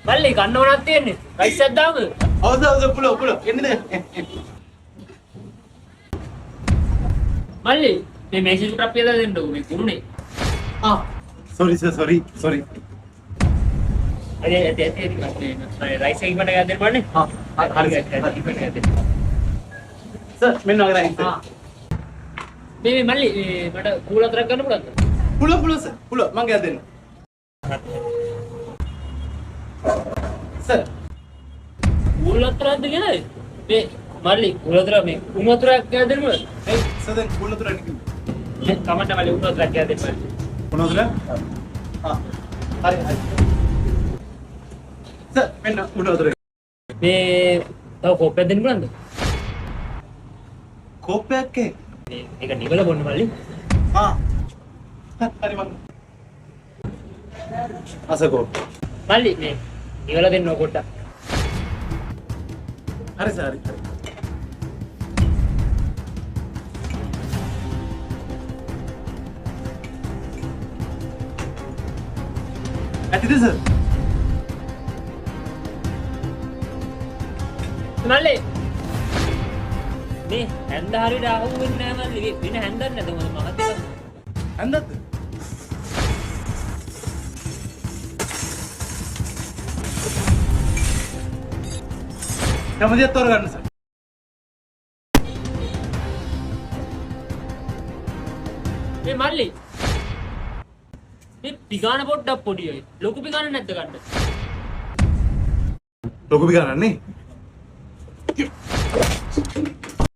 මල්ලි කන්න ඕනක් තියෙන්නේ. රයිස් එකක් දාමු. හවුද පුළෝ එන්නේ. මල්ලි මේ මේසෙ චුට්ටක් පියලා දෙන්නකෝ මේ කුරුනේ. sorry sir sorry. අද රයිස් එක ඉක්මනට ගන්න දෙන්න බලන්නේ. හරි. sir මෙන්න වගේ රයිස්. මේ මල්ලි මට කූල අතරක් ගන්න පුළුවන්ද? පුළෝ sir පුළෝ මං ගියා දෙන්න. sir කූල අතරක්ද කියලා මේ මල්ලි කූල අතර මේ උණු අතරක් ගන්න දෙන්න බලන්න. sir දැන් පුළෝ තුරට කිව්වා. මේ කමන්න මල්ලි උණු අතරක් ගන්න දෙන්න බලන්න. පුළෝ තුර? හරි. sir මෙන්න පුළෝ තුර. මේ තව කෝප්පයක් දෙන්න පුළුවන්ද? කෝප්පයක් ඒ? මේක නිවල බොන්න මල්ලි. හරි මං. අසකෝ. මල්ලි මේ නිවල දෙන්න කොට්ටක්. හරි sir හරි. ඇතිද sir? මල්ලි මේ හැන්ද හරියට ආවු වෙන්නේ නැහැ මල්ලි. වෙන හැන්දක් නැද මොකද මහත්තයා? ඇන්දත්? කැමතියක් තෝරගන්න sir. මේ මල්ලි මේ පිගාන පොඩ්ඩක් පොඩියි. ලොකු පිගාන නැද්ද ගන්න? ලොකු පිගානක් නේ?